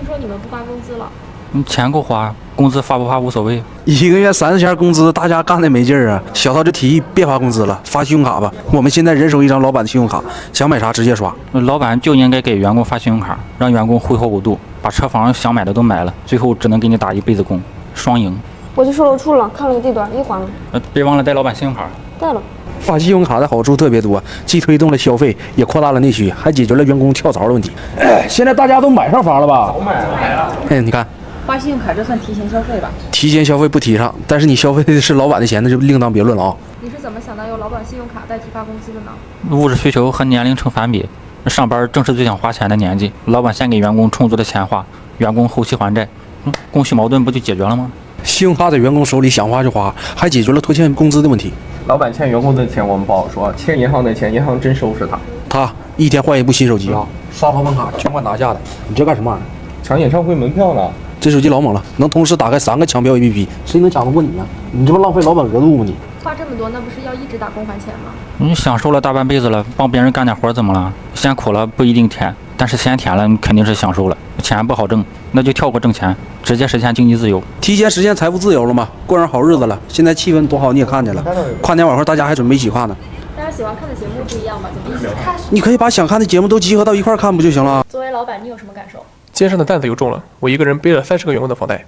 听说你们不发工资了？钱够花，工资发不发无所谓。1个月30钱工资，大家干的没劲儿啊！小涛就提议别发工资了，发信用卡吧。我们现在人手一张老板的信用卡，想买啥直接刷。老板就应该给员工发信用卡，让员工挥霍无度，把车房想买的都买了，最后只能给你打一辈子工，双赢。我去售楼处了，看了个地段，也还了。别忘了带老板信用卡。带了。发信用卡的好处特别多，既推动了消费，也扩大了内需，还解决了员工跳槽的问题。现在大家都买上房了吧？我买了。你看。发信用卡这算提前消费吧？提前消费不提倡，但是你消费的是老板的钱，那就另当别论了啊。你是怎么想到用老板信用卡代替发工资的呢？物质需求和年龄成反比，上班正是最想花钱的年纪，老板先给员工充足的钱花，员工后期还债，供需矛盾不就解决了吗？信用卡在员工手里想花就花，还解决了拖欠工资的问题。老板欠员工的钱我们不好说，欠银行的钱，银行真收拾他。他一天换一部新手机啊，刷跑办卡全款拿下的。你这干什么玩意儿？抢演唱会门票呢？这手机老猛了，能同时打开3个抢票 APP， 谁能抢得过你啊？你这不浪费老板额度吗？你花这么多，那不是要一直打工还钱吗？你享受了大半辈子了，帮别人干点活怎么了？先苦了不一定甜，但是先甜了你肯定是享受了。钱不好挣，那就跳过挣钱，直接实现经济自由，提前实现财富自由了吗？过上好日子了。现在气氛多好，你也看见了。跨年晚会大家还准备一起看呢。大家喜欢看的节目不一样嘛，怎么一起看？你可以把想看的节目都集合到一块看不就行了？作为老板，你有什么感受？肩上的担子又重了，我一个人背了30个员工的房贷。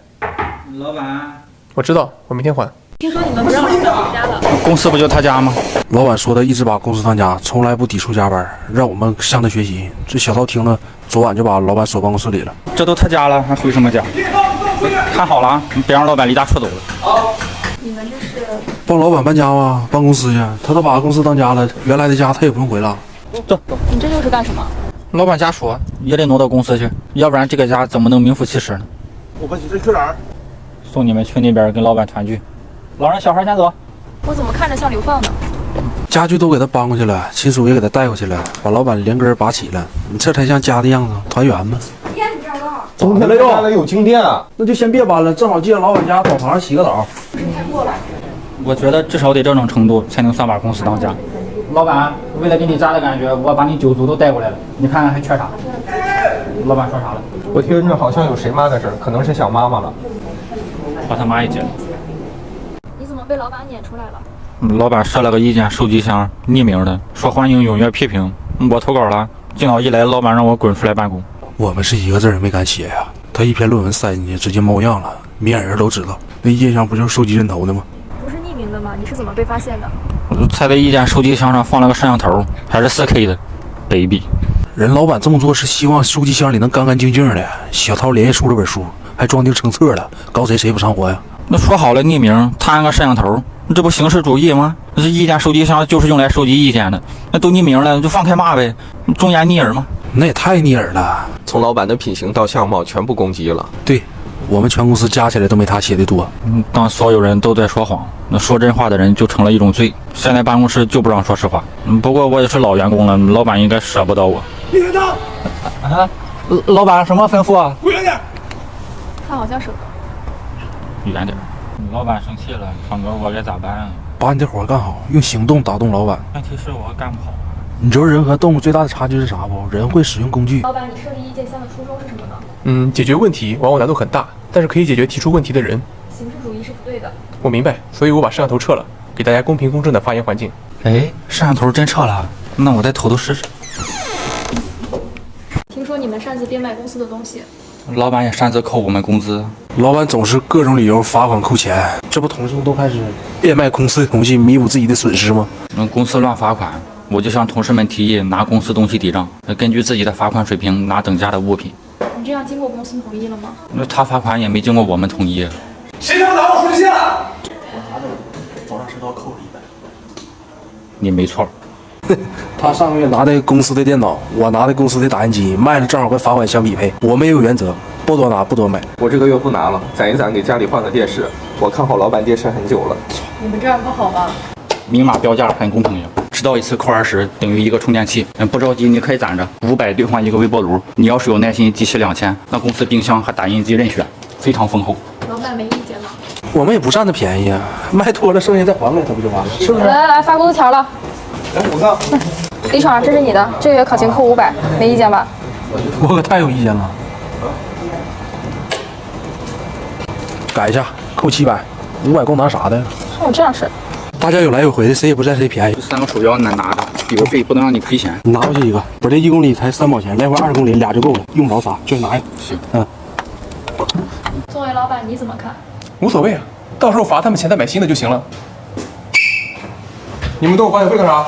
老板，我知道，我明天还。听说你们不让老板回家了？公司不就他家吗？老板说的一直把公司当家，从来不抵触加班，让我们向他学习。这小涛听了，昨晚就把老板锁办公室里了。这都他家了，还回什么家？看好了啊，你别让老板离家出走了。你们这是帮老板搬家吗？搬公司去？他都把公司当家了，原来的家他也不用回了。走，你这又是干什么？老板家说也得挪到公司去，要不然这个家怎么能名副其实呢？我问你这去哪儿？送你们去那边跟老板团聚。老人小孩先走。我怎么看着像流放呢？家具都给他搬过去了，亲属也给他带过去了，把老板连根拔起了，你这才像家的样子，团圆吗？天，你知道？冬天了又来有静电啊！那就先别搬了，正好借老板家澡堂洗个澡。太过了。我觉得至少得这种程度才能算把公司当家。老板，为了给你家的感觉，我把你9组都带过来了，你看还缺啥？老板说啥了？我听着好像有谁妈的事儿，可能是想妈妈了。把他妈也接了。你怎么被老板撵出来了？老板设了个意见收集箱，匿名的，说欢迎踊跃批评。我投稿了，电脑一来，老板让我滚出来办公。我们是一个字也没敢写呀，他一篇论文塞进去，直接冒样了，明眼人都知道。那意见箱不就是收集人头的吗？不是匿名的吗？你是怎么被发现的？才在意见收集箱上放了个摄像头，还是4K 的，卑鄙。人老板这么做是希望收集箱里能干干净净的。小涛连夜出了本书，还装订成册了，告谁不上火呀？那说好了匿名，他安个摄像头，这不形式主义吗？这意见收集箱就是用来收集意见的，那都匿名了，就放开骂呗，忠言逆耳吗？那也太逆耳了。从老板的品行到相貌全部攻击了。对，我们全公司加起来都没他写的多。当所有人都在说谎，那说真话的人就成了一种罪。现在办公室就不让说实话。不过我也是老员工了，老板应该舍不得我。李院长，老板什么吩咐啊？滚远点！他好像舍得。远点。老板生气了，胖哥，我该咋办啊？把你的活干好，用行动打动老板。问题是我干不好。你知道人和动物最大的差距是啥不？人会使用工具。老板，你设立意见箱的初衷是什么呢？解决问题往往难度很大，但是可以解决提出问题的人。形式主义是不对的。我明白，所以我把摄像头撤了，给大家公平公正的发言环境。哎，摄像头真撤了，那我再偷偷试试。听说你们擅自变卖公司的东西。老板也擅自扣我们工资。老板总是各种理由罚款扣钱，这不同事都开始变卖公司的东西弥补自己的损失吗？公司乱罚款，我就向同事们提议拿公司东西抵账，根据自己的罚款水平拿等价的物品。你这样经过公司同意了吗？那他罚款也没经过我们同意。谁他妈拿我数据线了？早上迟到扣了100。你没错。他上个月拿的公司的电脑，我拿的公司的打印机，卖了正好跟罚款相匹配。我们也有原则，不多拿不多买。我这个月不拿了，攒一攒给家里换个电视。我看好老板电视很久了。你们这样不好吗？明码标价很公平呀，迟到一次扣20，等于1个充电器。不着急，你可以攒着，500兑换1个微波炉。你要是有耐心，集齐2000，那公司冰箱和打印机任选，非常丰厚。老板没意见吗？我们也不占他便宜啊，卖多了剩下再还给他不就完了？是不是？来，发工资条了。来，我看。李爽，这是你的，这个月考勤扣500，没意见吧？我可太有意见了。改一下，扣700，500够拿啥的？还有这样事儿？大家有来有回的，谁也不占谁便宜。这3个鼠标难拿着，油费不能让你亏钱。拿过去一个，我这1公里才3毛钱，来回20公里俩就够了，用不着仨，就拿一个。行，作为老板你怎么看？无所谓啊，到时候罚他们钱再买新的就行了。你们都有保险费干啥？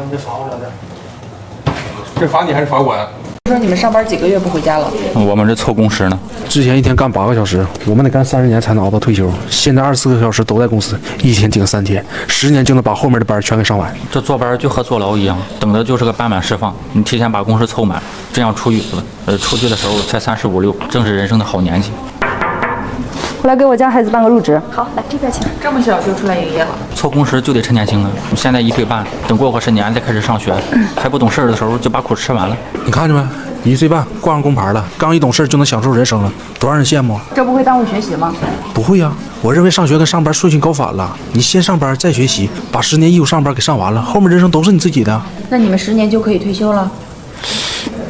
你这罚不了点。是罚你还是罚我呀？说你们上班几个月不回家了？我们这凑工时呢。之前一天干8个小时，我们得干30年才能熬到退休。现在24个小时都在公司，一天顶3天，10年就能把后面的班全给上完。这坐班就和坐牢一样，等的就是个半满释放。你提前把工时凑满，这样出狱了，出去的时候才35、6，正是人生的好年纪。过来给我家孩子办个入职。好，来这边请。这么小就出来营业了？凑工时就得趁年轻啊！你现在1岁半，等过个10年再开始上学，还不懂事儿的时候就把苦吃完了。你看见没？1岁半挂上工牌了，刚一懂事就能享受人生了，多让人羡慕啊！这不会耽误学习吗？不会呀，我认为上学跟上班顺序搞反了。你先上班再学习，把10年义务上班给上完了，后面人生都是你自己的。那你们10年就可以退休了？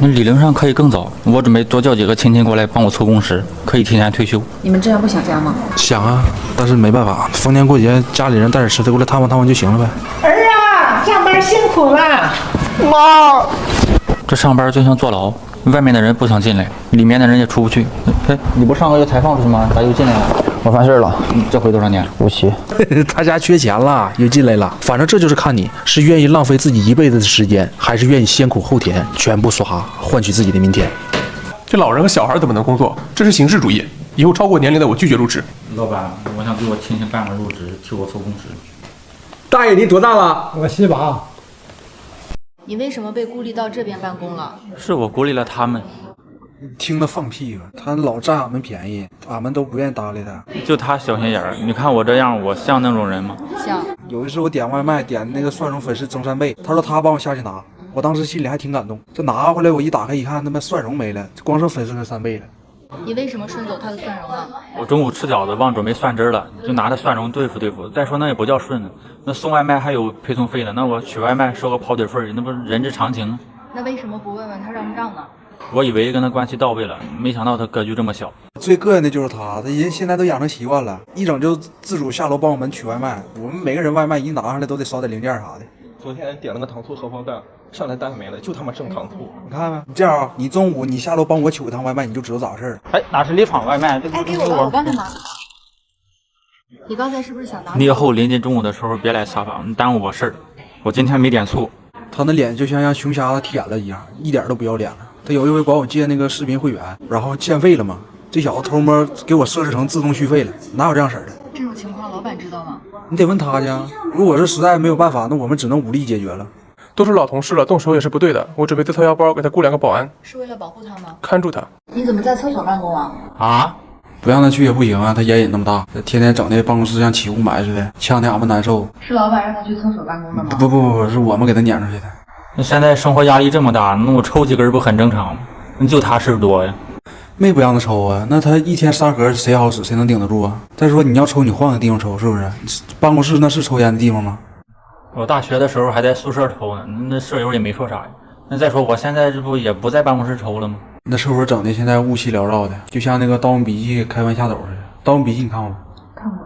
那理论上可以更早，我准备多叫几个亲戚过来帮我凑工时，可以提前退休。你们这样不想家吗？想啊，但是没办法，逢年过节家里人带点吃的过来探望探望就行了呗。儿啊，上班辛苦了。这上班就像坐牢，外面的人不想进来，里面的人也出不去。哎，你不上个月才放出去吗？咋又进来了？我犯事了，这回多少年57。他家缺钱了，又进来了。反正这就是看你是愿意浪费自己一辈子的时间，还是愿意先苦后甜，全部刷换取自己的明天。这老人和小孩怎么能工作？这是形式主义，以后超过年龄的我拒绝入职。老板，我想给我亲戚办个入职，替我凑工时。大爷，你多大了？我18。你为什么被孤立到这边办公了？是我孤立了他们。听他放屁吧，他老占俺们便宜，俺们都不愿意搭理他。就他小心眼儿，你看我这样，我像那种人吗？像。有一次我点外卖，点那个蒜蓉粉丝蒸3倍，他说他帮我下去拿，我当时心里还挺感动。这拿回来我一打开一看，他妈蒜蓉没了，光剩粉丝那3倍了。你为什么顺走他的蒜蓉呢？我中午吃饺子忘准备蒜汁了，就拿着蒜蓉对付对付。再说那也不叫顺呢，那送外卖还有配送费呢，那我取外卖收个跑腿费，那不是人之常情啊。那为什么不问问他让账呢？我以为跟他关系到位了，没想到他格局这么小。最膈应的就是他人现在都养成习惯了，一整就自主下楼帮我们取外卖。我们每个人外卖一拿上来都得烧点零件啥的。昨天点了个糖醋荷包蛋，上来蛋没了，就他妈剩糖醋。你看没？你这样，你中午你下楼帮我取一趟外卖，你就知道咋回事了。哎，哪是立场外卖？哎，给我吧，我刚才拿。你刚才是不是想拿？你以后临近中午的时候别来撒谎，耽误我事儿。我今天没点醋。他那脸就像让熊瞎子舔了一样，一点都不要脸了。他有一回管我借那个视频会员，然后欠费了嘛，这小子偷摸给我设置成自动续费了，哪有这样式的？这种情况老板知道吗？你得问他去。如果是实在没有办法，那我们只能武力解决了。都是老同事了，动手也是不对的。我准备自掏腰包给他雇2个保安，是为了保护他吗？看住他。你怎么在厕所办公啊？啊？不让他去也不行啊，他烟瘾那么大，天天整的办公室像起雾霾似的，呛得俺们难受。是老板让他去厕所办公的吗？不，是我们给他撵出去的。那现在生活压力这么大，那我抽几根不很正常吗？就他事儿多呀。没不让他抽啊，那他一天3盒谁好使，谁能顶得住啊？再说你要抽，你换个地方抽，是不是？办公室那是抽烟的地方吗？我大学的时候还在宿舍抽呢，那舍友也没说啥呀。那再说我现在这不也不在办公室抽了吗？那厕所整的现在雾气缭绕的，就像那个《盗墓笔记》开完下斗似的。《盗墓笔记》你看过吗？看过。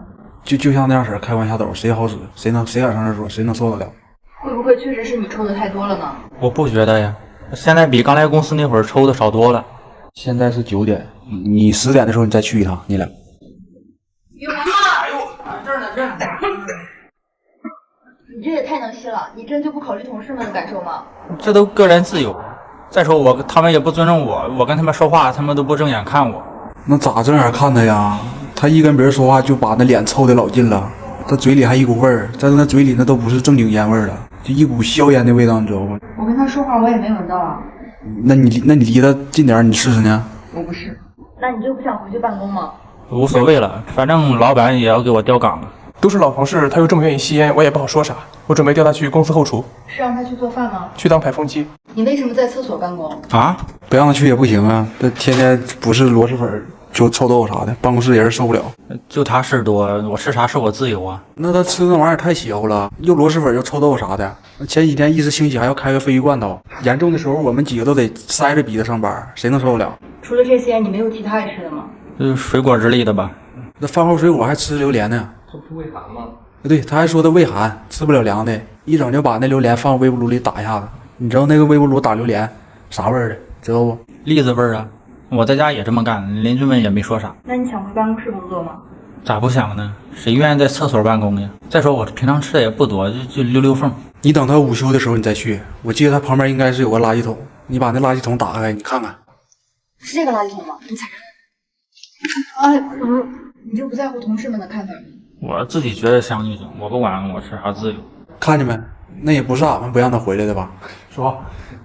就像那样式儿，开完下斗，谁好使，谁敢上厕所，谁能受得了？会不会确实是你抽的太多了呢？我不觉得呀，现在比刚来公司那会儿抽的少多了。现在是9点，你10点的时候你再去一趟，你俩。你这也太能吸了，你真就不考虑同事们的感受吗？这都个人自由。再说他们也不尊重我，我跟他们说话，他们都不正眼看我。那咋正眼看他呀？他一跟别人说话就把那脸凑得老近了，他嘴里还一股味儿，在他嘴里那都不是正经烟味儿了，就一股硝烟的味道，你知道不？我跟他说话我也没闻到啊。那你离他近点，你试试呢？我不是。那你就不想回去办公吗？无所谓了，反正老板也要给我调岗了。都是老同事，他又这么愿意吸烟，我也不好说啥。我准备调他去公司后厨，是让他去做饭吗？去当排风机。你为什么在厕所办公？啊？不让他去也不行啊，这天天不是螺蛳粉就臭豆腐啥的，办公室人受不了。就他事儿多，我吃啥是我自由啊。那他吃那玩意儿太邪乎了，又螺蛳粉又臭豆腐啥的。前几天一时兴起还要开个鲱鱼罐头，严重的时候我们几个都得塞着鼻子上班，谁能受得了？除了这些，你没有其他爱吃的吗？水果之类的吧。那饭后水果还吃榴莲呢。这不胃寒吗？对，他还说他胃寒，吃不了凉的，一整就把那榴莲放微波炉里打一下子。你知道那个微波炉打榴莲啥味儿的？知道不？栗子味儿啊！我在家也这么干，邻居们也没说啥。那你想回办公室工作吗？咋不想呢？谁愿意在厕所办公呀？再说我平常吃的也不多，就溜溜缝。你等他午休的时候你再去，我记得他旁边应该是有个垃圾桶，你把那垃圾桶打开，你看看。是这个垃圾桶吗？你踩上。哎，你就不在乎同事们的看法吗？我自己觉得香就行，我不管我吃啥自由。看见没？那也不是俺们不让他回来的吧？是吧？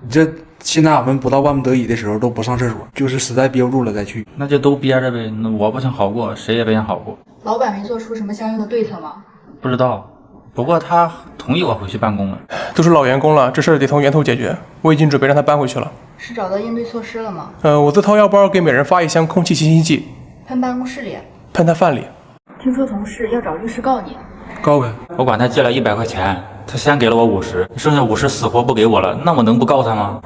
你这现在俺们不到万不得已的时候都不上厕所，就是实在憋不住了再去。那就都憋着呗。那我不想好过，谁也不想好过。老板没做出什么相应的对策吗？不知道，不过他同意我回去办公了。都是老员工了，这事儿得从源头解决。我已经准备让他搬回去了。是找到应对措施了吗？我自掏腰包给每人发一箱空气清新剂，喷办公室里。喷他饭里。听说同事要找律师告你。告呗。我管他借了100块钱，他先给了我50，剩下50死活不给我了，那我能不告他吗？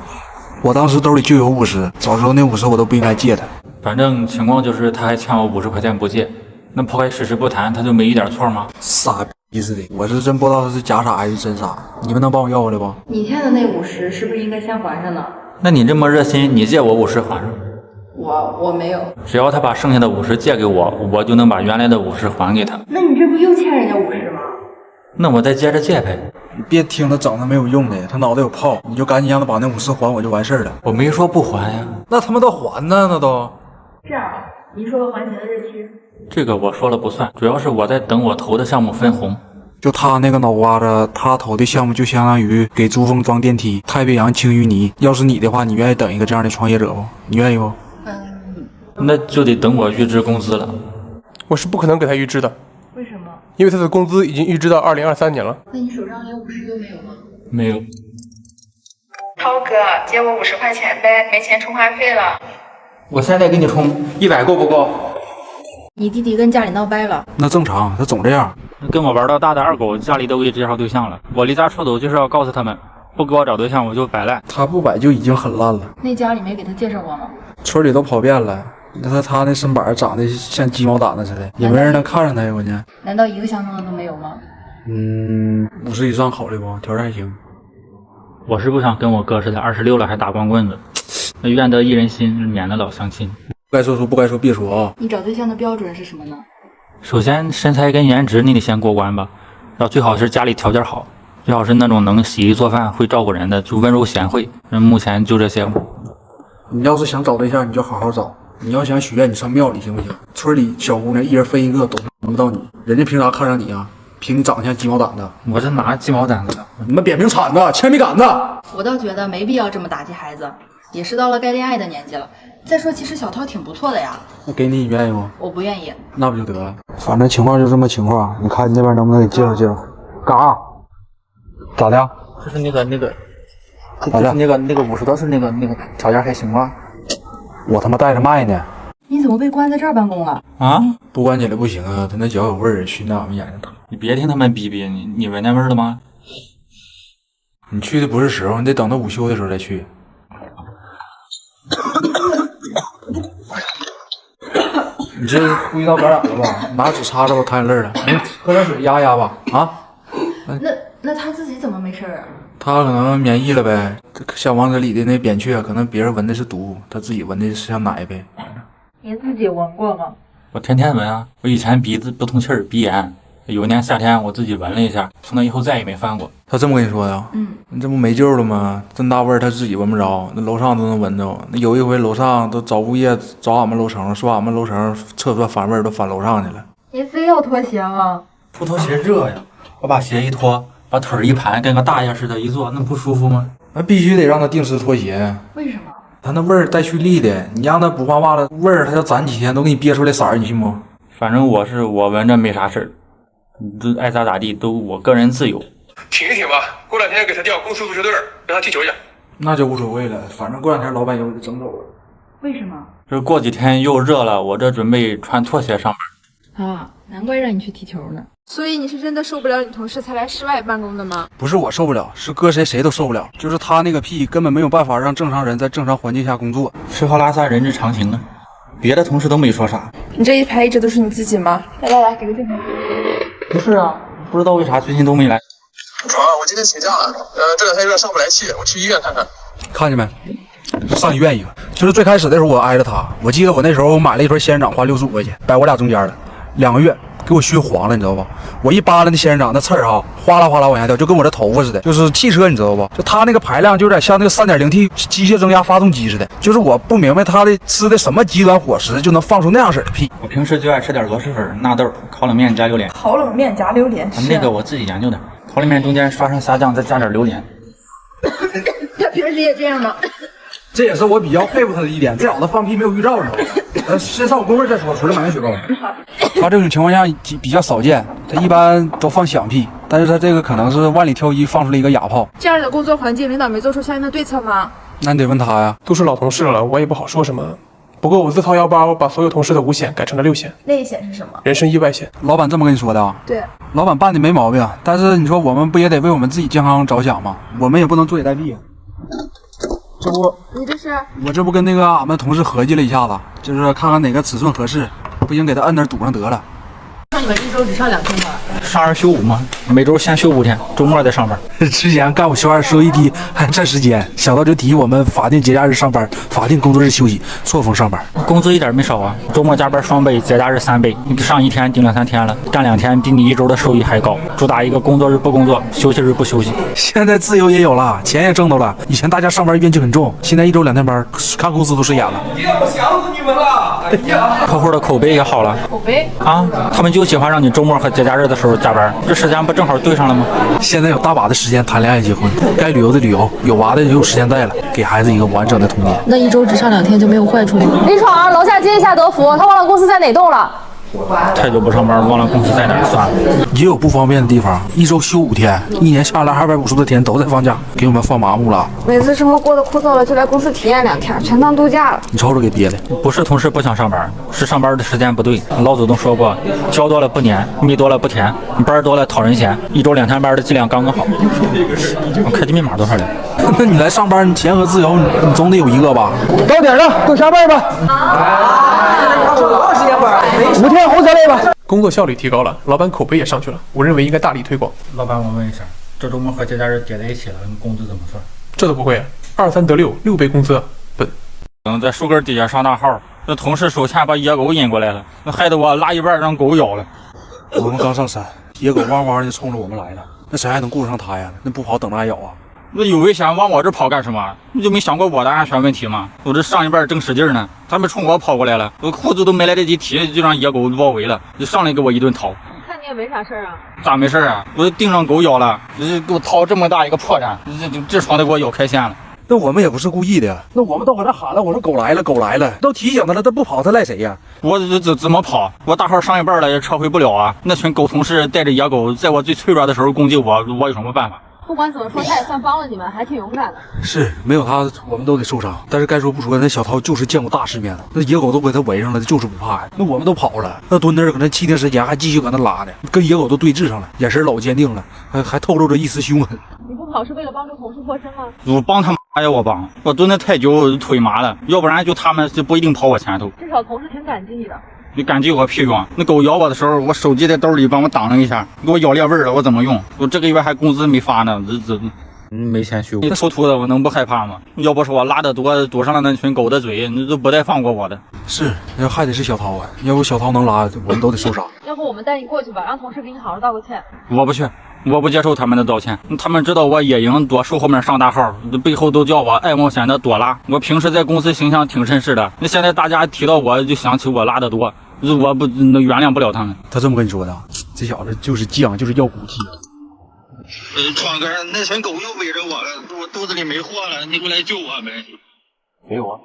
我当时兜里就有50，早知道那50我都不应该借他。反正情况就是他还欠我50块钱不借，那抛开事实不谈，他就没一点错吗？傻逼似的，我是真不知道他是假傻还是真傻。你们能帮我要回来不？你欠的那50是不是应该先还上呢？那你这么热心，你借我50还上。我没有。只要他把剩下的50借给我，我就能把原来的50还给他。那你这不又欠人家50吗？那我再接着借呗。你别听他整那没有用的，他脑袋有泡，你就赶紧让他把那50还我就完事儿了。我没说不还呀。那他妈都还呢，那都。这样，你说个还钱的日期。这个我说了不算，主要是我在等我投的项目分红。就他那个脑瓜子，他投的项目就相当于给珠峰装电梯，太平洋清淤泥。要是你的话，你愿意等一个这样的创业者不？你愿意不？那就得等我预支工资了。我是不可能给他预支的。为什么？因为他的工资已经预支到2023年了。那你手上连50都没有吗？没有。涛哥，借我50块钱呗，没钱充话费了。我现在给你充100够不够？你弟弟跟家里闹掰了。那正常，他总这样。跟我玩到大的二狗家里都给介绍对象了，我离家出走就是要告诉他们，不给我找对象我就摆烂。他不摆就已经很烂了。那家里没给他介绍过吗？村里都跑遍了。那他那身板长得像鸡毛掸子似的，也没人能看上他呀，关键。难道一个相中的都没有吗？50以上考虑不？条件还行。我是不想跟我哥似的，26了还打光棍子，那愿得一人心，免得老相亲。不该说不该说别说啊。你找对象的标准是什么呢？首先身材跟颜值你得先过关吧，然后最好是家里条件好，最好是那种能洗衣做饭会照顾人的，就温柔贤惠。目前就这些。你要是想找对象，你就好好找。你要想许愿，你上庙里行不行？村里小姑娘一人分一个，都轮不到你。人家凭啥看上你啊？凭你长得像鸡毛掸子。我这哪鸡毛掸子？你们扁平铲子、铅笔杆子。我倒觉得没必要这么打击孩子，也是到了该恋爱的年纪了。再说，其实小涛挺不错的呀。那给你愿意不？我不愿意。那不就得了？反正情况就这么情况，你看你那边能不能给介绍介绍？干啥？咋的？就是那个，就是那个50都是那个条件还行吗？我他妈带着卖呢。你怎么被关在这儿办公了？啊？不关起来不行啊，他那脚有味儿，熏在俺们眼睛疼。你别听他们逼逼，你闻见味儿了吗？你去的不是时候，你得等到午休的时候再去。你这呼吸道感染了吧？拿纸擦着吧，淌眼泪了。喝点水压压吧。啊？那他自己怎么没事啊？他可能免疫了呗。像王者里的那扁鹊，可能别人闻的是毒，他自己闻的是像奶呗。你自己闻过吗？我天天闻啊！我以前鼻子不通气儿，鼻炎。有一年夏天我自己闻了一下，从那以后再也没犯过。他这么跟你说的？你这不没救了吗？这么大味儿他自己闻不着，那楼上都能闻着。那有一回楼上都找物业找俺们楼层，说俺们楼层厕所反味儿都反楼上去了。你非要脱鞋吗？不脱鞋热呀！我把鞋一脱，把腿儿一盘，跟个大爷似的一坐，那不舒服吗？那必须得让他定时脱鞋。为什么？他那味儿带蓄力的，你让他不换袜子，味儿他要攒几天都给你憋出来色儿，你信不？反正我闻着没啥事儿，你爱咋咋地，都我个人自由。挺一挺吧，过两天给他调公司足球队，让他踢球去。那就无所谓了，反正过两天老板又给整走了。为什么？这过几天又热了，我这准备穿拖鞋上班。啊，难怪让你去踢球呢。所以你是真的受不了你同事才来室外办公的吗？不是我受不了，是搁谁都受不了。就是他那个屁根本没有办法让正常人在正常环境下工作。吃喝拉撒人之常情啊，别的同事都没说啥。你这一排一直都是你自己吗？来，给个镜头。不是啊，不知道为啥最近都没来。我今天请假了，这2天有点上不来气，我去医院看看。看见没？上医院一个。就是最开始的时候我挨着他，我记得我那时候买了一盒仙人掌，花65块钱，摆我俩中间了，2个月。给我熏黄了，你知道吧？我一扒拉那仙人掌，那刺儿哈，哗啦哗啦往下掉，就跟我这头发似的。就是汽车，你知道不？就它那个排量就有点像那个 3.0T 机械增压发动机似的。就是我不明白它的吃的什么极端伙食，就能放出那样式的屁。我平时就爱吃点螺蛳粉、纳豆、烤冷面加榴莲。烤冷面加榴莲，那个我自己研究的，烤冷面中间刷上虾酱，再加点榴莲。他平时也这样吗？这也是我比较佩服他的一点，这小子放屁没有预兆，你知道吧？先上我工位再说，出来买个雪糕。他这种情况下比较少见，他一般都放响屁，但是他这个可能是万里挑一放出了一个哑炮。这样的工作环境，领导没做出相应的对策吗？那你得问他呀。都是老同事了，我也不好说什么。不过我自掏腰包把所有同事的5险改成了6险。内险是什么？人身意外险。老板这么跟你说的啊？对，老板办的没毛病，但是你说我们不也得为我们自己健康着想吗？我们也不能坐以待毙啊。这不，你这是？我这不跟那个俺们同事合计了一下子，就是看看哪个尺寸合适，不行给他摁那儿堵上得了。说你们1周只上2天班，上2休5嘛，每周先休5天，周末再上班。之前干我休2休1天还占时间，想到就提我们法定节假日上班，法定工作日休息，错峰上班。工资一点没少啊，周末加班2倍，节假日3倍，你上1天顶2、3天了，干2天比你1周的收益还高。主打一个工作日不工作，休息日不休息。现在自由也有了，钱也挣到了。以前大家上班怨气很重，现在1周2天班，看公司都顺眼了。我想死你们了！哎呀，客户的口碑也好了。口碑啊，他们就喜欢让你周末和节假日的时候加班，这时间不正好对上了吗？现在有大把的时间谈恋爱结婚，该旅游的旅游，有娃的也有时间带了，给孩子一个完整的童年。那1周只上2天就没有坏处吗？李闯，楼下接一下德福，他忘了公司在哪栋了。太久不上班，忘了公司在哪儿，算了。也有不方便的地方，1周休5天，1年下来250多天都在放假，给我们放麻木了。每次生活过得枯燥了，就来公司体验2天，全当度假了。你瞅瞅给憋的。不是同事不想上班，是上班的时间不对。老祖宗说过，交多了不粘，蜜多了不甜，班多了讨人嫌。1周2天班的剂量刚刚好。我开机密码多少来？那你来上班，你钱和自由，你总得有一个吧？到点了，都下班吧。5天红色类吧。工作效率提高了，老板口碑也上去了，我认为应该大力推广。老板，我问一下，这周末和节假日叠在一起了，工资怎么算？这都不会，2、3得6，6倍工资，笨。在树根底下上大号，那同事手欠把野狗引过来了，那害得我拉一半让狗咬了。我们刚上山，野狗汪汪的冲着我们来了，那谁还能顾得上它呀？那不跑等它咬啊？那有危险往我这跑干什么？你就没想过我的安全问题吗？我这上一半正使劲呢，他们冲我跑过来了，我裤子都没来得及提，就让野狗包围了，就上来给我一顿掏。看你也没啥事儿啊。咋没事啊？我盯上狗咬了，给我掏这么大一个破绽，这床得给我咬开线了。那我们也不是故意的，那我们都搁这喊了，我说狗来了，狗来了，都提醒他了，他不跑，他赖谁呀？我怎么跑？我大号上一半了，也撤回不了啊！那群狗同事带着野狗，在我最脆弱的时候攻击我，我有什么办法？不管怎么说，他也算帮了你们，还挺勇敢的。是，没有他，我们都得受伤。但是该说不说，那小涛就是见过大世面了，那野狗都给他围上了，他就是不怕呀。那我们都跑了，那蹲那儿可能7天时间还继续搁那拉呢，跟野狗都对峙上了，眼神老坚定了，还透露着一丝凶狠。你不跑是为了帮助同事脱身吗？我帮他妈呀！我帮，我蹲的太久，腿麻了，要不然就他们就不一定跑我前头。至少同事挺感激你的。你感激我屁用！那狗咬我的时候，我手机在兜里帮我挡了一下，给我咬裂味了，我怎么用？我这个月还工资没发呢，没钱休。你头秃的，我能不害怕吗？要不是我拉的多，堵上了那群狗的嘴，你都不带放过我的。是，要还得是小涛啊，要不小涛能拉，我们都得受伤。要不我们带你过去吧，让同事给你好好道个歉。我不去，我不接受他们的道歉。他们知道我野营躲树后面上大号，背后都叫我爱冒险的朵拉。我平时在公司形象挺绅士的，那现在大家提到我就想起我拉的多，我不原谅不了他们。他这么跟你说的，这小子就是犟，就是要骨气。闯哥，那群狗又围着我了，我肚子里没货了，你过来救我呗！给我。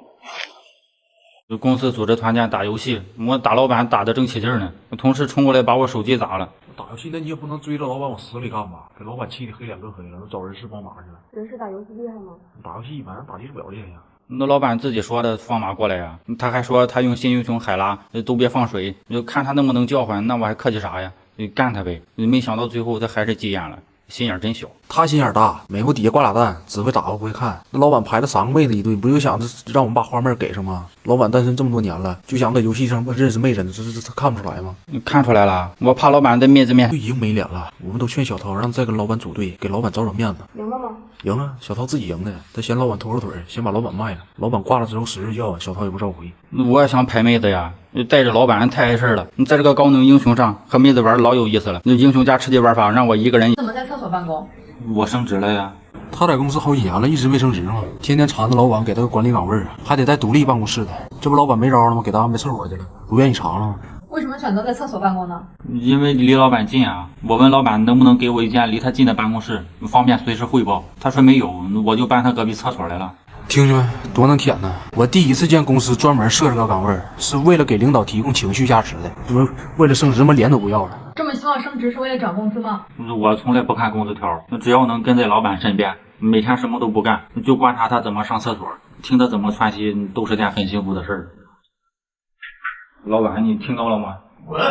公司组织团建打游戏，我打老板打得正起劲呢，同事冲过来把我手机砸了。打游戏那你也不能追着老板往死里干吧？给老板气得黑脸跟黑了，都找人事帮忙去了。人事打游戏厉害吗？打游戏一般，打击不了厉害呀。那老板自己说的放马过来呀，他还说他用新英雄海拉，都别放水，就看他能不能叫唤，那我还客气啥呀？就干他呗。没想到最后他还是急眼了，心眼真小。他心眼大，美国底下挂俩蛋，只会打不会看。那老板排了3个妹子一队，不就想着让我们把花妹给上吗？老板单身这么多年了，就想搁游戏上认识妹子，这看不出来吗？看出来了，我怕老板的面子面。已经没脸了，我们都劝小涛让再跟老板组队，给老板找找面子。赢了吗？赢了，小涛自己赢的，他嫌老板拖后腿，先把老板卖了。老板挂了之后10日叫，小涛也不召回。我也想拍妹子呀，带着老板太碍事了。你在这个高能英雄上和妹子玩老有意思了。那英雄加吃鸡玩法让我一个人。怎么在厕所办公？我升职了呀。他在公司好几年了，一直没升职嘛，天天缠着老板给他个管理岗位，还得带独立办公室的。这不老板没招了吗？给他安排厕所去了，不愿意尝了。为什么选择在厕所办公呢？因为离老板近啊。我问老板能不能给我一间离他近的办公室，方便随时汇报。他说没有，我就搬他隔壁厕所来了。听着多能舔呢！我第一次见公司专门设置个岗位，是为了给领导提供情绪价值的，不是为了升职嘛，脸都不要了。这么希望升职是为了涨工资吗？我从来不看工资条，只要能跟在老板身边，每天什么都不干，就观察他怎么上厕所，听他怎么窜稀，都是件很幸福的事儿。老板，你听到了吗？滚！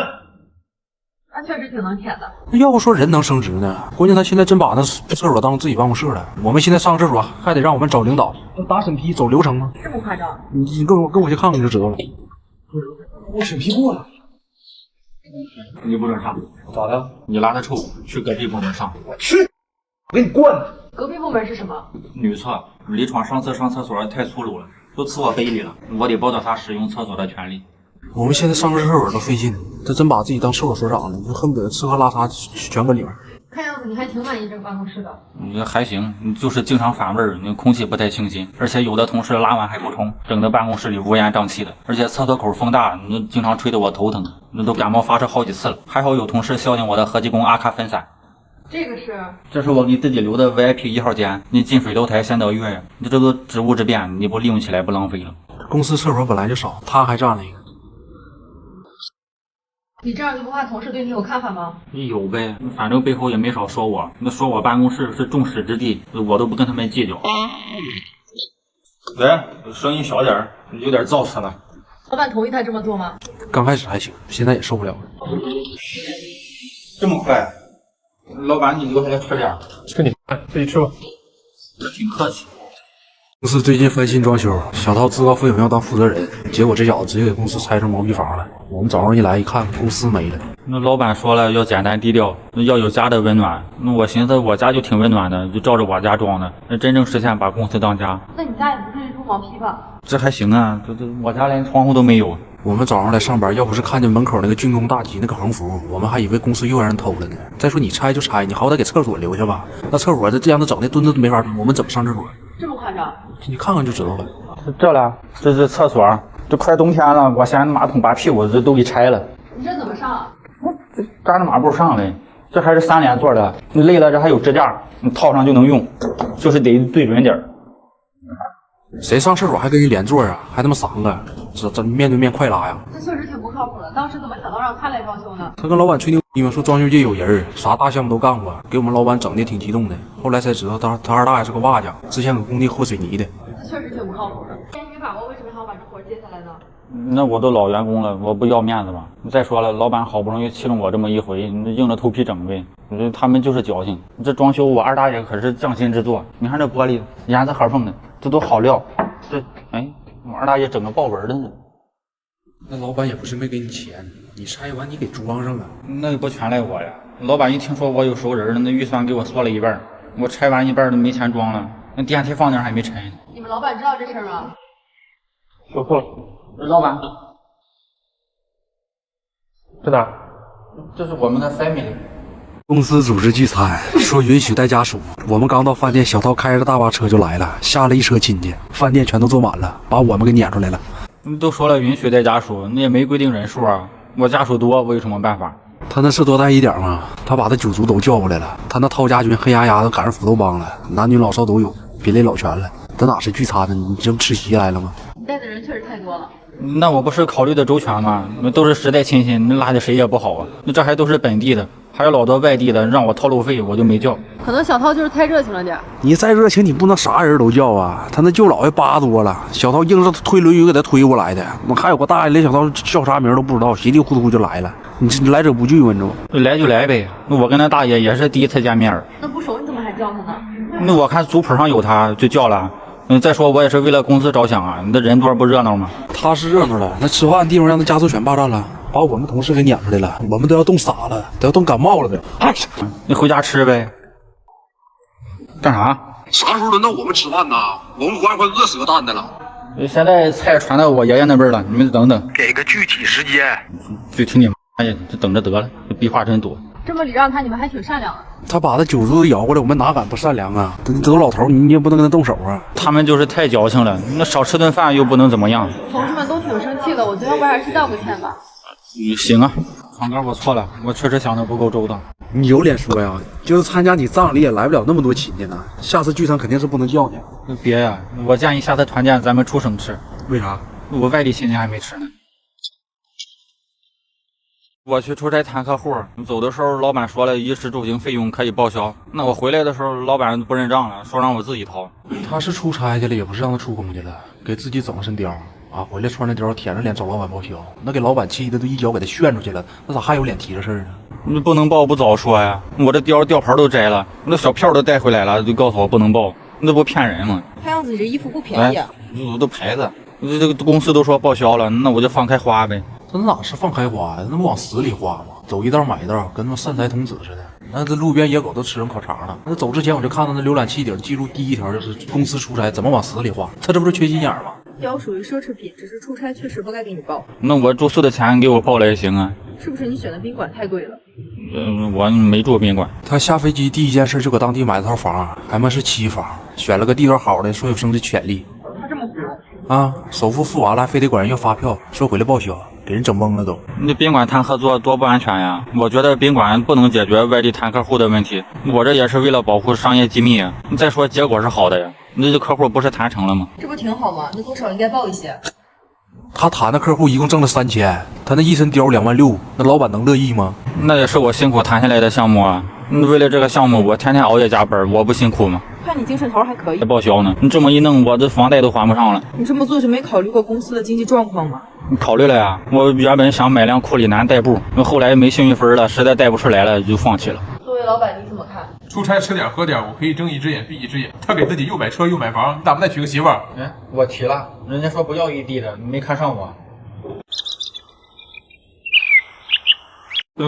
那确实挺能舔的。那要不说人能升职呢？关键他现在真把那厕所当自己办公室了。我们现在上厕所还得让我们找领导，打审批走流程吗？这么夸张？你跟我去看看你就知道了。我审批过了。你不准上。咋的？你拉他臭，去隔壁部门上。我去，我给你灌。隔壁部门是什么？女厕。李闯上次上厕所太粗鲁了，都呲我杯里了，我得剥夺他使用厕所的权利。我们现在上个厕所都费劲，他真把自己当厕所所长了，就恨不得吃喝拉撒全搁里面。看样子你还挺满意这个办公室的。还行，就是经常反味儿，空气不太清新，而且有的同事拉完还不冲，整个办公室里乌烟瘴气的，而且厕所口风大，经常吹得我头疼，都感冒发烧好几次了。还好有同事孝敬我的合济宫阿卡分散。这是我给自己留的 VIP 1号间，你进水道台先得月呀，这都职务之便，你不利用起来不浪费了？公司厕所本来就少，他还占了一个。你这样就不怕同事对你有看法吗？有呗，反正背后也没少说我，那说我办公室是众矢之的，我都不跟他们计较。喂，声音小点儿，有点燥死了。老板同意他这么做吗？刚开始还行，现在也受不了了。这么快？老板，你留下来吃点。跟你自己吃吧。挺客气。公司最近翻新装修，小涛自告奋勇要当负责人，结果这小子直接给公司拆成毛坯房了。我们早上一来一看，公司没了。那老板说了要简单低调，要有家的温暖。那我寻思我家就挺温暖的，就照着我家装的。那真正实现把公司当家。那你家也不至于住毛坯吧？这还行啊，这我家连窗户都没有。我们早上来上班，要不是看见门口那个军工大旗那个横幅，我们还以为公司又让人偷了呢。再说你拆就拆，你好歹给厕所留下吧。那厕所这样子整的墩子都没法蹲，我们怎么上厕所？这么夸张？你看看就知道了。这了，这是厕所，这快冬天了，我嫌马桶拔屁股，这都给拆了。你这怎么上？这扎着马步上呗。这还是3连座的，你累了这还有支架，你套上就能用，就是得对准点儿。谁上厕所还跟人连座啊？还他妈3个，这面对面快拉呀！这确实挺不靠谱的。当时怎么想到让他来装修呢？他跟老板吹牛逼嘛，说装修界有人，啥大项目都干过，给我们老板整的挺激动的。后来才知道他二大爷是个瓦匠，之前搁工地和水泥的。这确实挺不靠谱的。你没把握，为什么还要把这活接下来呢？那我都老员工了，我不要面子吗？再说了，老板好不容易器重我这么一回，你硬着头皮整呗。他们就是矫情。这装修我二大爷可是匠心之作，你看这玻璃严丝合缝的，这都好料。这我二大爷整个豹纹的呢。那老板也不是没给你钱，你拆完你给装上了。那也不全赖我呀。老板一听说我有熟人了，那预算给我缩了一半，我拆完一半都没钱装了。那电梯放那还没拆呢。你们老板知道这事儿吗？说错了。老板，在哪儿？这是我们的 family。公司组织聚餐，说允许带家属。我们刚到饭店，小涛开着大巴车就来了，下了一车亲戚，饭店全都坐满了，把我们给撵出来了。都说了允许带家属，那也没规定人数啊。我家属多，我有什么办法？他那是多带一点吗？他把他9族都叫过来了，他那涛家军黑压压的赶上斧头帮了，男女老少都有，品类老全了。这哪是聚餐呢？你这不吃席来了吗？你带的人确实太多了。那我不是考虑的周全吗？那都是时代亲戚，那落下谁也不好啊。那这还都是本地的，还有老多外地的让我掏路费，我就没叫。可能小涛就是太热情了点。你再热情，你不能啥人都叫啊！他那舅姥爷8多了，小涛硬是推轮椅给他推过来的。那还有个大爷连小涛叫啥名都不知道，稀里糊涂就来了。你来者不拒嘛，你知道吗？来就来呗，我跟那大爷也是第一次见面。那不熟你怎么还叫他呢？那我看族谱上有他，就叫了。再说我也是为了公司着想啊，你这人多不热闹吗？他是热闹了，那吃饭的地方让那家族全霸占了，把我们同事给撵出来了，我们都要冻傻了，都要冻感冒了的。哎，你回家吃呗。干啥？啥时候轮到我们吃饭呢？我们快饿死个蛋的了。现在菜传到我爷爷那边了，你们等等。给个具体时间。具体你妈呀，就等着得了，逼话真多。这么礼让他，你们还挺善良啊。他把他酒桌子摇过来，我们哪敢不善良啊？这都老头，你也不能跟他动手啊。他们就是太矫情了，那少吃顿饭又不能怎么样。同事们都挺生气的，我觉得要不还是道个歉吧。行啊，长哥，我错了，我确实想的不够周到。你有脸说呀？就是参加你葬礼也来不了那么多亲戚呢，下次聚餐肯定是不能叫你。别呀，我建议下次团建咱们出省吃。为啥？我外地亲戚还没吃呢。我去出差谈客户，走的时候老板说了衣食住行费用可以报销，那我回来的时候老板不认账了，说让我自己掏。他是出差去了，也不是让他出工去了，给自己整个身貂啊，回来穿着貂舔着脸找老板报销，那给老板气的都一脚给他炫出去了，那咋还有脸提这事儿呢？你不能报不早说呀！我这吊牌都摘了，那小票都带回来了，就告诉我不能报，那不骗人吗？看样子你这衣服不便宜啊！我都牌子，这个公司都说报销了，那我就放开花呗。这哪是放开花呀？那不往死里花吗？走一道买一道，跟他妈善财童子似的。那这路边野狗都吃人烤肠了。那走之前我就看到那浏览器顶记录第一条就是公司出差怎么往死里花，他这不是缺心眼吗？貂属于奢侈品，只是出差确实不该给你报。那我住宿的钱给我报了也行啊。是不是你选的宾馆太贵了？我没住宾馆。他下飞机第一件事就搁当地买了套房，还妈是期房，选了个地段好的，说有升值潜力。他这么苦啊，首付付完了，还非得管人要发票，说回来报销，给人整懵了都。那宾馆谈合作多不安全呀！我觉得宾馆不能解决外地谈客户的问题，我这也是为了保护商业机密。再说结果是好的呀，那这客户不是谈成了吗？这不挺好吗？那多少应该报一些。他谈的客户一共挣了3000，他那一身貂26000，那老板能乐意吗？那也是我辛苦谈下来的项目啊！为了这个项目，我天天熬夜加班，我不辛苦吗？看你精神头还可以。还报销呢？你这么一弄，我这房贷都还不上了。你这么做是没考虑过公司的经济状况吗？你考虑了呀，我原本想买辆库里南代步，后来没幸运分了，实在带不出来了，就放弃了。作为老板，你怎么看？出差吃点喝点，我可以睁一只眼闭一只眼。他给自己又买车又买房，你咋不再娶个媳妇儿？哎，我提了，人家说不要异地的，你没看上我。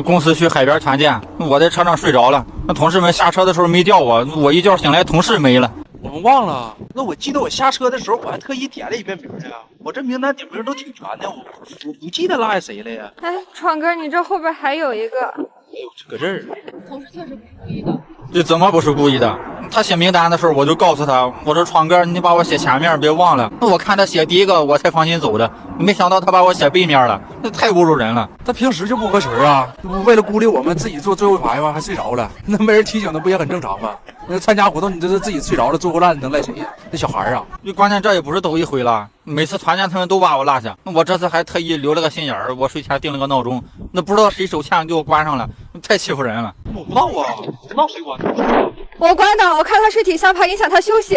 公司去海边团建，我在车上睡着了，那同事们下车的时候没叫我，我一觉醒来同事没了。我们忘了，那我记得我下车的时候我还特意点了一遍名呢，我这名单点名都挺全的，我不记得落下谁了呀。哎，闯哥，你这后边还有一个。哎呦，搁这儿。同事确实不是故意的。这怎么不是故意的？他写名单的时候我就告诉他，我说闯哥，你把我写前面别忘了。那我看他写第一个我才放心走的，没想到他把我写背面了，那太侮辱人了。他平时就不合群啊，为了孤立我们自己坐最后一排吗？还睡着了，那没人提醒他不也很正常吗？那参加活动你这是自己睡着了坐过烂，能赖谁呀？那小孩啊，关键这也不是头一回了，每次团建他们都把我落下，我这次还特意留了个心眼儿，我睡前定了个闹钟，那不知道谁手欠给我关上了，太欺负人了。我不知道啊，不知道谁关的。我关的，我看他睡挺香，怕影响他休息。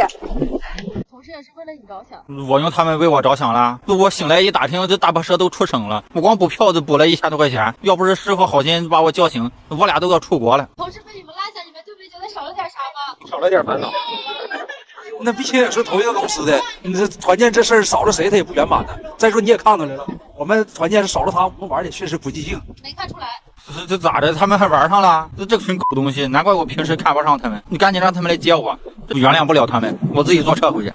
同事也是为了你着想。我用他们为我着想了，我醒来一打听，这大巴车都出省了，我光补票就补了1000多块钱，要不是师傅好心把我叫醒，我俩都要出国了。同事被你们拉下，你们就没觉得少了点啥吗？少了点烦恼。那毕竟也是同一个公司的，你这团建这事儿少了谁他也不圆满的。再说你也看出来了，我们团建是少了他，我们玩的确实不尽兴。没看出来。这咋的？他们还玩上了？这群狗东西，难怪我平时看不上他们。你赶紧让他们来接我，这原谅不了他们，我自己坐车回去。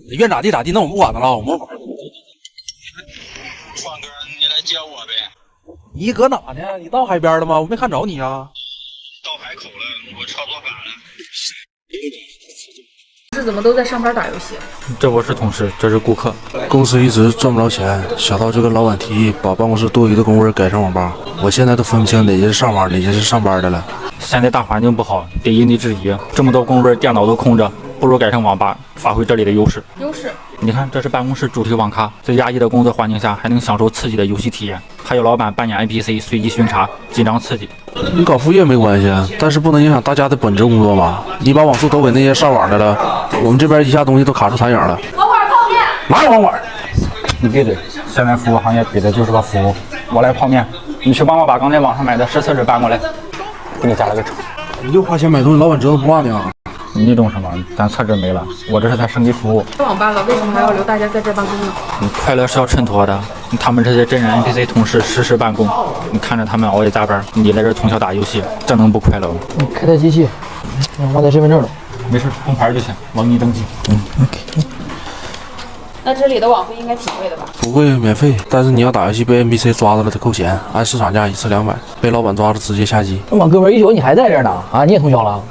你愿咋地咋地，那我们不管他了，我们玩。壮哥，你来接我呗。你搁哪呢？你到海边了吗？我没看着你啊。到海口了，我车坐反了。同事怎么都在上班打游戏？这不是同事，这是顾客。公司一直赚不着钱，小道就跟老板提议把办公室多余的工位改成网吧。我现在都分不清哪些是上班，哪些是上班的了。现在大环境不好，得因地制宜。这么多工位，电脑都空着，不如改成网吧，发挥这里的优势。优势？你看，这是办公室主题网咖，在压抑的工作环境下，还能享受刺激的游戏体验。还有老板扮演 NPC 随机巡查，紧张刺激。你搞副业没关系，但是不能影响大家的本职工作吧？你把网速都给那些上网的了，我们这边一下东西都卡出残影了。网管泡面，哪有网管？你闭嘴！现在服务行业比的就是个服务。我来泡面，你去帮我把刚才网上买的实测纸搬过来，给你加了个秤。你就花钱买东西，老板知道不骂你啊？你懂什么？咱厕纸没了，我这是在升级服务。开网吧了，为什么还要留大家在这办公呢？快乐是要衬托的，他们这些真人 NPC 同事实时办公，你看着他们熬夜加班，你在这通宵打游戏，这能不快乐吗？开台机器，忘带身份证了。没事，红牌就行，我给你登记。OK。那这里的网费应该挺贵的吧？不贵，免费。但是你要打游戏被 NPC 抓住了，得扣钱，按市场价1次200，被老板抓住直接下机。那我哥们一宿你还在这儿呢？啊，你也通宵了？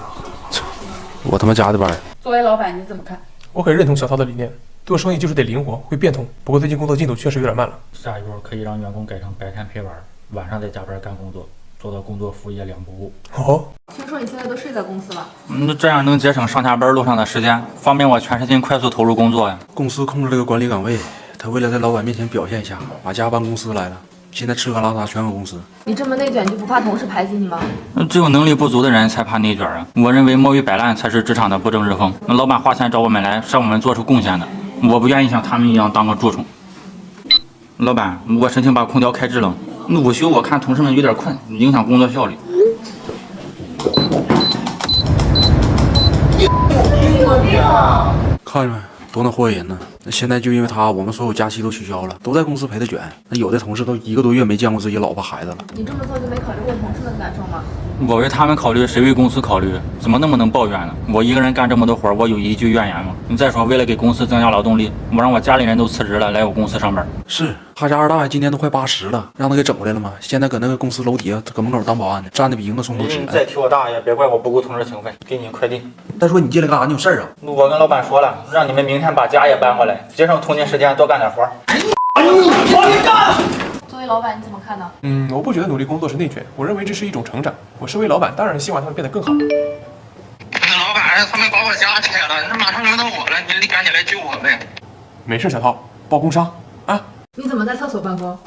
我他妈加的班。作为老板，你怎么看？我很认同小涛的理念，做生意就是得灵活，会变通。不过最近工作进度确实有点慢了。下一步可以让员工改成白天陪玩，晚上再加班干工作，做到工作服务业2不误。哦，听说你现在都睡在公司了？这样能节省上下班路上的时间，方便我全身心快速投入工作呀。公司控制了个管理岗位，他为了在老板面前表现一下，把家搬公司来了。现在吃喝拉撒全搁公司。你这么内卷，就不怕同事排挤你吗？只有能力不足的人才怕内卷啊！我认为摸鱼摆烂才是职场的不正之风。老板花钱找我们来，是让我们做出贡献的。我不愿意像他们一样当个蛀虫。老板，我申请把空调开制了。午休我看同事们有点困，影响工作效率。看着没，多能祸人呢！那现在就因为他，我们所有假期都取消了，都在公司陪他卷。那有的同事都1个多月没见过自己老婆孩子了。你这么做就没考虑过同事们的感受吗？我为他们考虑，谁为公司考虑？怎么那么能抱怨呢？我一个人干这么多活，我有一句怨言吗？你再说，为了给公司增加劳动力，我让我家里人都辞职了，来我公司上班。是他家二大爷今年都快80了，让他给整回来了吗？现在搁那个公司楼底下搁门口当保安呢，站的比赢个松头纸。你再提我大爷，别怪我不顾同事情分。给你快递。再说你进来干啥？你有事儿啊？我跟老板说了，让你们明天把家也搬过来，节省通勤时间，多干点活。作为老板，你怎么看呢？我不觉得努力工作是内卷，我认为这是一种成长。我身为老板，当然希望他们变得更好。老板，他们把我家拆了，那马上轮到我了，你赶紧来救我呗。没事，小涛，报工伤啊。你怎么在厕所办公？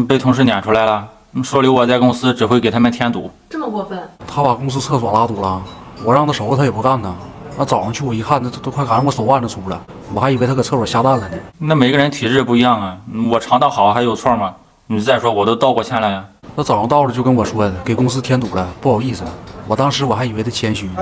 被同事撵出来了，说留我在公司只会给他们添堵。这么过分？他把公司厕所拉堵了，我让他收拾他也不干呢。那早上去我一看，那都快赶上我手腕子粗了，我还以为他搁厕所下蛋了呢。那每个人体质不一样啊，我肠道好还有错吗？你再说我都道过歉了呀。他早上到了就跟我说的，给公司添堵了，不好意思。我当时我还以为他谦虚呢，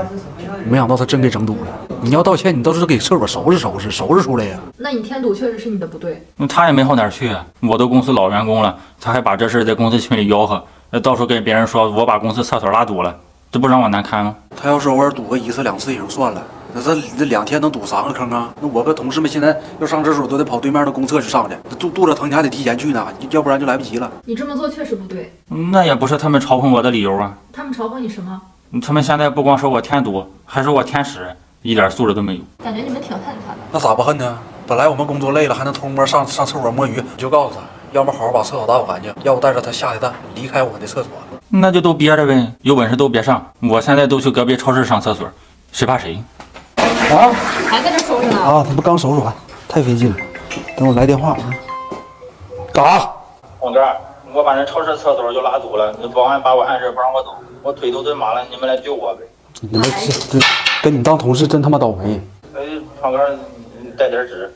没想到他真给整堵了。你要道歉，你倒是给厕所收拾出来呀。那你添堵确实是你的不对。他也没好哪儿去啊，我都公司老员工了，他还把这事在公司群里吆喝，到时候跟别人说我把公司厕所拉堵了，这不让我难堪吗？他要是偶尔堵个1次2次也就算了，那这2天能堵3个坑啊？那我跟同事们现在要上厕所都得跑对面的公厕去上去，肚子疼你还得提前去呢，要不然就来不及了。你这么做确实不对。那也不是他们嘲讽我的理由啊。他们嘲讽你什么？他们现在不光说我添堵，还说我添屎，一点素质都没有。感觉你们挺恨他的。那咋不恨呢？本来我们工作累了，还能偷摸上厕所摸鱼，就告诉他，要么好好把厕所打扫干净，要不带着他下一蛋离开我的厕所。那就都憋着呗，有本事都别上。我现在都去隔壁超市上厕所，谁怕谁？啊？还在这收拾呢？啊，他不刚收拾完，太费劲了。等我来电话啊。干啥？红哥，我把那超市厕所就拉堵了，那保安把我按着不让我走，我腿都蹲麻了，你们来救我呗。你们这跟你当同事真他妈倒霉。胖哥，你带点纸。